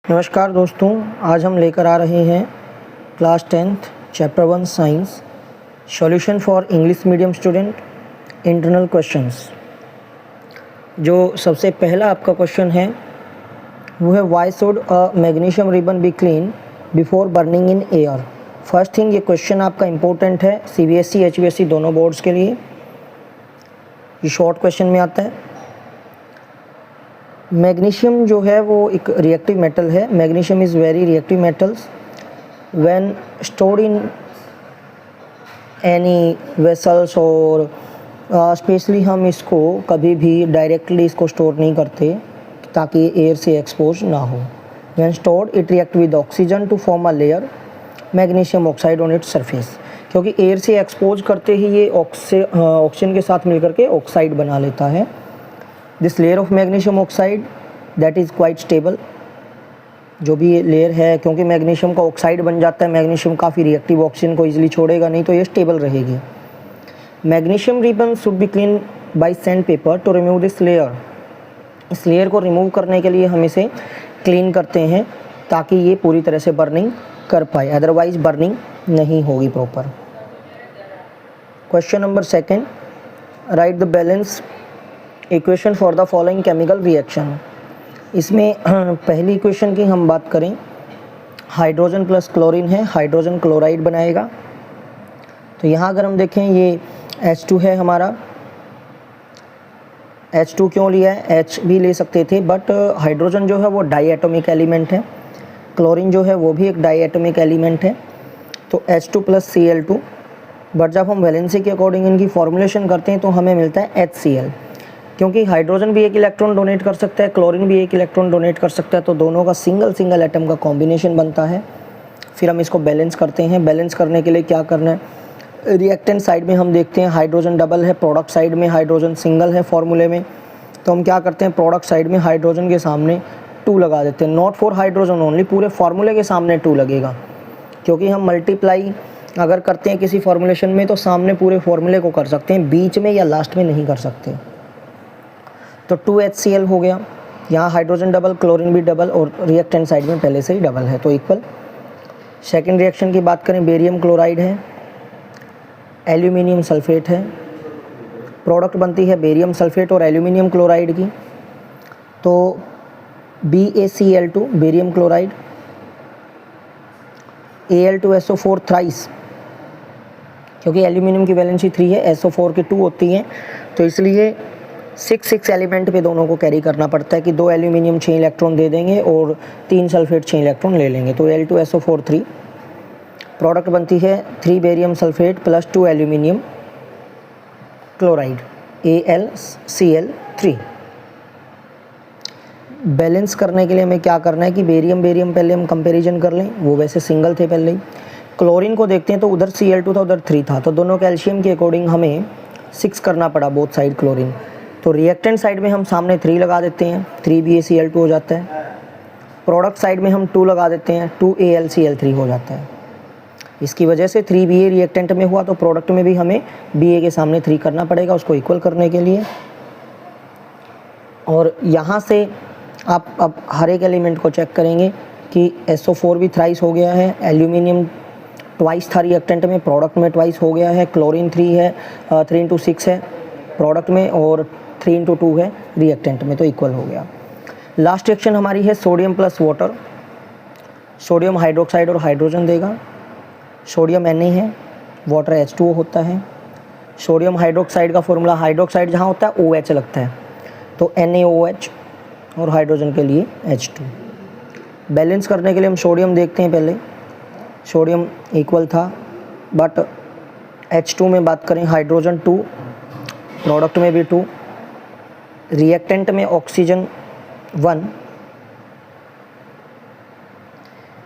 नमस्कार दोस्तों, आज हम लेकर आ रहे हैं class 10th chapter 1 science solution for English medium student internal questions. जो सबसे पहला आपका क्वेश्चन है वो है why should a magnesium ribbon be clean before burning in air. First thing, ये क्वेश्चन आपका इम्पोर्टेंट है CBSE HBSE दोनों बोर्ड्स के लिए। ये शॉर्ट क्वेश्चन में आता है। मैग्नीशियम जो है वो एक रिएक्टिव मेटल है। Magnesium is very reactive metals when stored in any vessels और स्पेशली हम इसको कभी भी डायरेक्टली इसको स्टोर नहीं करते ताकि एयर से एक्सपोज ना हो। When stored it react with oxygen to form a layer magnesium oxide on its surface, क्योंकि एयर से एक्सपोज करते ही ये ऑक्सीजन के साथ मिलकर के ऑक्साइड बना लेता है। This layer of magnesium oxide that is quite stable. जो भी ये लेयर है, क्योंकि मैग्नीशियम का ऑक्साइड बन जाता है, मैग्नीशियम काफ़ी रिएक्टिव, ऑक्सीजन को इजीली छोड़ेगा नहीं, तो ये स्टेबल रहेगी। Magnesium ribbon should be clean bye sand paper two remove this layer. इस लेयर को रिमूव करने के लिए हम इसे क्लीन करते हैं ताकि ये पूरी तरह से बर्निंग कर पाए, अदरवाइज बर्निंग नहीं होगी proper. Question number second, right the balance equation for the following chemical reaction. इसमें पहली इक्वेशन की हम बात करें, हाइड्रोजन प्लस क्लोरीन है, हाइड्रोजन क्लोराइड बनाएगा। तो यहाँ अगर हम देखें ये H2 है हमारा। H2 क्यों लिया है? H भी ले सकते थे, बट हाइड्रोजन जो है वो डाई एटॉमिक एलिमेंट है, क्लोरीन जो है वो भी एक डाई एटॉमिक एलिमेंट है, तो H2 प्लस Cl2। बट जब हम वैलेंसी के अकॉर्डिंग इनकी फॉर्मुलेशन करते हैं तो हमें मिलता है HCl, क्योंकि हाइड्रोजन भी एक इलेक्ट्रॉन डोनेट कर सकता है, क्लोरीन भी एक इलेक्ट्रॉन डोनेट कर सकता है, तो दोनों का सिंगल एटम का कॉम्बिनेशन बनता है। फिर हम इसको बैलेंस करते हैं। बैलेंस करने के लिए क्या करना है, रिएक्टेंट साइड में हम देखते हैं हाइड्रोजन डबल है, प्रोडक्ट साइड में हाइड्रोजन सिंगल है फॉर्मूले में, तो हम क्या करते हैं, प्रोडक्ट साइड में हाइड्रोजन के सामने 2 लगा देते हैं। नॉट फॉर हाइड्रोजन ओनली, पूरे फार्मूले के सामने 2 लगेगा, क्योंकि हम मल्टीप्लाई अगर करते हैं किसी फॉर्मुलेशन में तो सामने पूरे फार्मूले को कर सकते हैं, बीच में या लास्ट में नहीं कर सकते। तो 2HCl हो गया। यहाँ हाइड्रोजन डबल, क्लोरीन भी डबल, और रिएक्टेंट साइड में पहले से ही डबल है, तो इक्वल। सेकेंड रिएक्शन की बात करें, बेरियम क्लोराइड है, एल्यूमिनियम सल्फेट है, प्रोडक्ट बनती है बेरियम सल्फेट और एल्यूमिनियम क्लोराइड की। तो BaCl2 barium chloride, Al2SO4 thrice, क्योंकि एल्यूमिनियम की वैलेंसी 3 है, SO4 की 2 होती हैं, तो इसलिए 6 एलिमेंट पे दोनों को कैरी करना पड़ता है कि 2 एल्यूमिनियम 6 इलेक्ट्रॉन दे देंगे और 3 सल्फेट 6 इलेक्ट्रॉन ले लेंगे, तो Al2SO4 3। प्रोडक्ट बनती है 3 barium sulphate plus 2 aluminium chloride, AlCl3। Balance करने के लिए हमें क्या करना है कि बेरियम पहले हम कंपैरिजन कर लें, वो वैसे सिंगल थे पहले ही। क्लोरीन को देखते हैं तो उधर Cl2 था, उधर 3 था, तो दोनों कैल्शियम के अकॉर्डिंग हमें 6 करना पड़ा बोथ साइड क्लोरीन। तो रिएक्टेंट साइड में हम सामने 3 लगा देते हैं, 3BaCl2 हो जाता है। प्रोडक्ट साइड में हम 2 लगा देते हैं, 2AlCl3 हो जाता है। इसकी वजह से 3Ba रिएक्टेंट में हुआ, तो प्रोडक्ट में भी हमें Ba के सामने 3 करना पड़ेगा उसको इक्वल करने के लिए। और यहाँ से आप अब हर एक एलिमेंट को चेक करेंगे कि SO4 भी थ्राइस हो गया है, एल्यूमिनियम ट्वाइस था रिएक्टेंट में, प्रोडक्ट में ट्वाइस हो गया है, क्लोरीन 3 है, 3 × 6 है प्रोडक्ट में, और 3 × 2 है रिएक्टेंट में, तो इक्वल हो गया। लास्ट रिएक्शन हमारी है sodium plus water. Sodium hydroxide और हाइड्रोजन देगा। सोडियम Na है, वाटर H2O होता है। सोडियम हाइड्रोक्साइड का फॉर्मूला, हाइड्रोक्साइड जहाँ होता है OH लगता है, तो NaOH, और हाइड्रोजन के लिए H2। बैलेंस करने के लिए हम सोडियम देखते हैं पहले। सोडियम इक्वल था, बट H2 में बात करें, हाइड्रोजन 2, प्रोडक्ट में भी 2, रिएक्टेंट में ऑक्सीजन 1,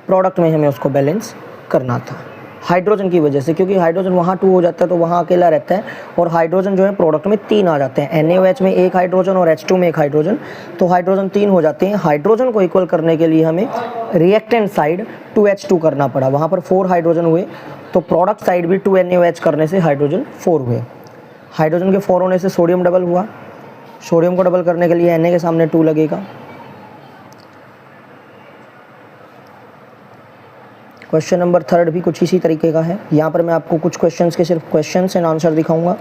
प्रोडक्ट में हमें उसको बैलेंस करना था हाइड्रोजन की वजह से, क्योंकि हाइड्रोजन वहाँ 2 हो जाता है तो वहाँ अकेला रहता है, और हाइड्रोजन जो है प्रोडक्ट में 3 आ जाते हैं। NaOH में 1 हाइड्रोजन और H2 में 1 हाइड्रोजन, तो हाइड्रोजन 3 हो जाते हैं। हाइड्रोजन को इक्वल करने के लिए हमें रिएक्टेंट साइड 2H2 करना पड़ा, वहाँ पर 4 हाइड्रोजन हुए, तो प्रोडक्ट साइड भी 2 NaOH करने से हाइड्रोजन 4 हुए। हाइड्रोजन के 4 होने से सोडियम डबल हुआ, सोडियम को डबल करने के लिए Na के सामने 2 लगेगा, क्वेश्चन नंबर 3 भी कुछ इसी तरीके का है। यहाँ पर मैं आपको कुछ क्वेश्चंस के सिर्फ क्वेश्चंस एंड आंसर दिखाऊंगा,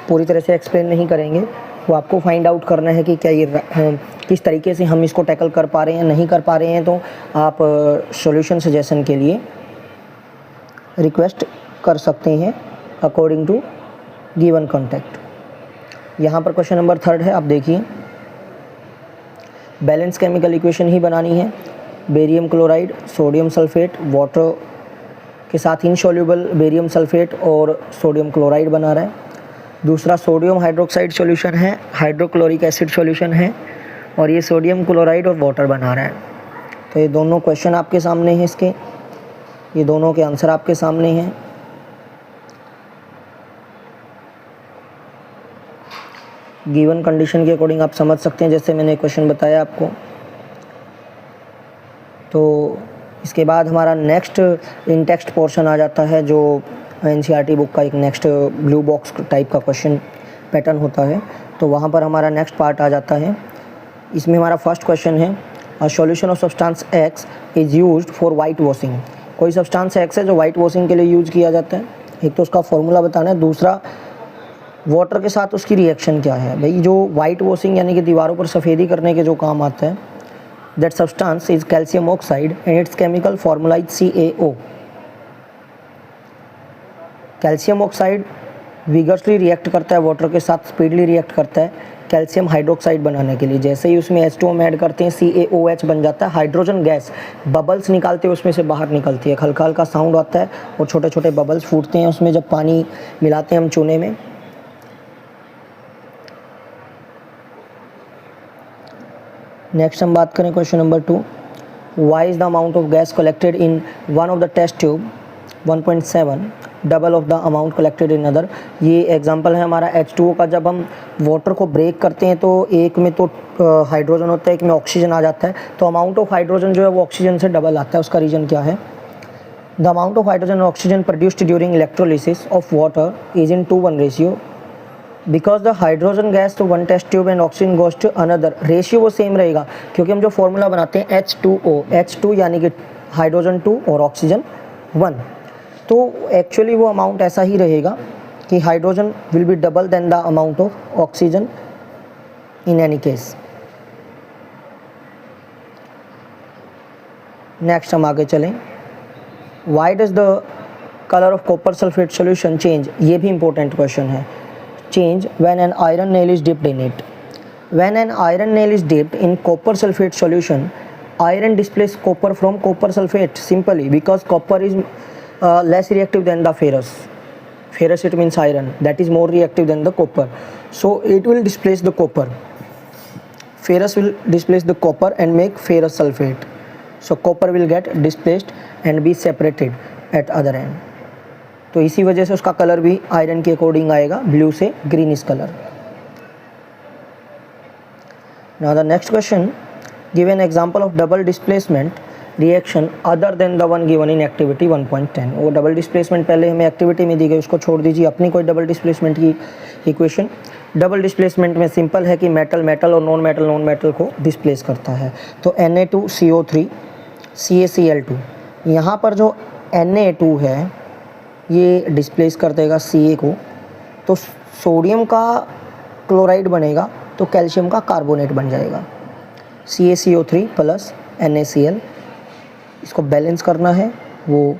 पूरी तरह से एक्सप्लेन नहीं करेंगे। वो आपको फाइंड आउट करना है कि क्या ये किस तरीके से हम इसको टैकल कर पा रहे हैं, नहीं कर पा रहे हैं, तो आप सॉल्यूशन सजेशन के लिए रिक्वेस्ट कर सकते हैं अकॉर्डिंग टू गिवन कॉन्टेक्ट। यहाँ पर क्वेश्चन नंबर 3 है, आप देखिए। बैलेंस केमिकल इक्वेशन ही बनानी है। Barium chloride, sodium sulphate, water के साथ इनसॉल्युबल बेरियम सल्फेट और सोडियम क्लोराइड बना रहा है। दूसरा सोडियम हाइड्रोक्साइड सॉल्यूशन है, हाइड्रोक्लोरिक एसिड सॉल्यूशन है, और ये सोडियम क्लोराइड और वाटर बना रहा है। तो ये दोनों क्वेश्चन आपके सामने हैं, इसके ये दोनों के आंसर आपके सामने हैं। गिवन कंडीशन के अकॉर्डिंग आप समझ सकते हैं, जैसे मैंने क्वेश्चन बताया आपको। तो इसके बाद हमारा नेक्स्ट इन टेक्स्ट पोर्शन आ जाता है, जो एनसीईआरटी बुक का एक नेक्स्ट ब्लू बॉक्स टाइप का क्वेश्चन पैटर्न होता है। तो वहाँ पर हमारा नेक्स्ट पार्ट आ जाता है। इसमें हमारा फर्स्ट क्वेश्चन है, a solution of substance x is used for white washing. कोई सब्सटेंस एक्स है जो वाइट वॉशिंग के लिए यूज़ किया जाता है। एक तो उसका फॉर्मूला बताना है, दूसरा वाटर के साथ उसकी रिएक्शन क्या है। भाई जो वाइट वॉशिंग यानी कि दीवारों पर सफ़ेदी करने के जो काम आता है, that substance is calcium oxide and its chemical formula is CaO। Calcium oxide vigorously react करता है वाटर के साथ, स्पीडली रिएक्ट करता है कैल्शियम हाइड्रोक्साइड बनाने के लिए। जैसे ही उसमें H2O हम ऐड करते हैं, CaOH बन जाता है। हाइड्रोजन गैस बबल्स निकालते हैं, उसमें से बाहर निकलती है, हल्का हल्का साउंड आता है और छोटे छोटे बबल्स फूटते हैं उसमें जब पानी मिलाते हैं हम चूने में। नेक्स्ट हम बात करें question number 2, why is the amount of gas collected in one of the test tube 1.7 double of the amount collected in other. ये एग्जांपल है हमारा H2O का। जब हम वाटर को ब्रेक करते हैं तो एक में तो हाइड्रोजन होता है, एक में ऑक्सीजन आ जाता है, तो अमाउंट ऑफ हाइड्रोजन जो है वो ऑक्सीजन से डबल आता है। उसका रीज़न क्या है? द अमाउंट ऑफ हाइड्रोजन और oxygen produced during electrolysis of water is in 2:1 ratio because the hydrogen gas to one test tube and oxygen goes to another. Ratio वो सेम रहेगा, क्योंकि हम जो फॉर्मूला बनाते हैं H2O, H2 यानी कि हाइड्रोजन 2 और ऑक्सीजन 1, तो एक्चुअली वो अमाउंट ऐसा ही रहेगा कि hydrogen will be double than the amount of oxygen in any case. Next हम आगे चलें। Why does the colour of copper sulphate solution change? ये भी इंपॉर्टेंट क्वेश्चन है। Change when an iron nail is dipped in it. When an iron nail is dipped in copper sulfate solution, iron displaces copper from copper sulfate simply because copper is less reactive than the ferrous. Ferrous it means iron, that is more reactive than the copper, so it will displace the copper. Ferrous will displace the copper and make ferrous sulfate, so copper will get displaced and be separated at other end. तो इसी वजह से उसका colour भी iron के according आएगा, blue से greenish colour. Now the next question, give an example of double displacement reaction other than the one given in activity 1.10। वो डबल डिस्प्लेसमेंट पहले हमें एक्टिविटी में दी गई, उसको छोड़ दीजिए, अपनी कोई डबल डिस्प्लेसमेंट की इक्वेशन। डबल डिस्प्लेसमेंट में सिंपल है कि मेटल मेटल और नॉन मेटल को डिस्प्लेस करता है। तो Na2CO3 CaCl2, यहाँ पर जो Na2 है ये डिस्प्लेस कर देगा Ca को, तो सोडियम का क्लोराइड बनेगा, तो कैल्शियम का कार्बोनेट बन जाएगा, CaCO3 प्लस NaCl। इसको बैलेंस करना है, वो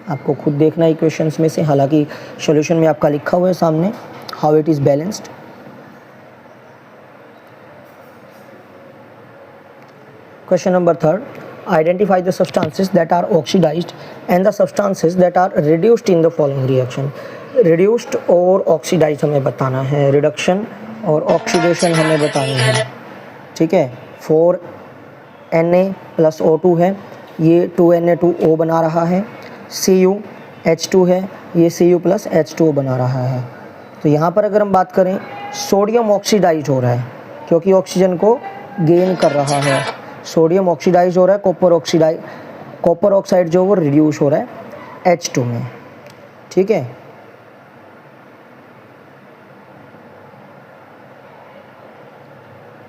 आपको खुद देखना है इक्वेशंस में से, हालांकि सॉल्यूशन में आपका लिखा हुआ है सामने how it is balanced. Question number 3, identify the substances that are oxidized and the substances that are reduced in the following reaction। reduced और oxidized हमें बताना है, reduction और oxidation हमें बतानी है, ठीक है। 4Na प्लस O2 है, ये 2Na2O बना रहा है। CuH2 है, ये Cu प्लस H2O बना रहा है। तो यहाँ पर अगर हम बात करें, सोडियम ऑक्सीडाइज हो रहा है क्योंकि ऑक्सीजन को गेन कर रहा है, सोडियम ऑक्सीडाइज हो रहा है, कॉपर ऑक्साइड जो वो रिड्यूस हो रहा है H2 में, ठीक है।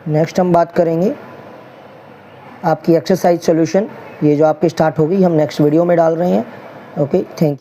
नेक्स्ट हम बात करेंगे आपकी एक्सरसाइज सॉल्यूशन ये जो आपकी स्टार्ट होगी हम नेक्स्ट वीडियो में डाल रहे हैं। Okay, thank you.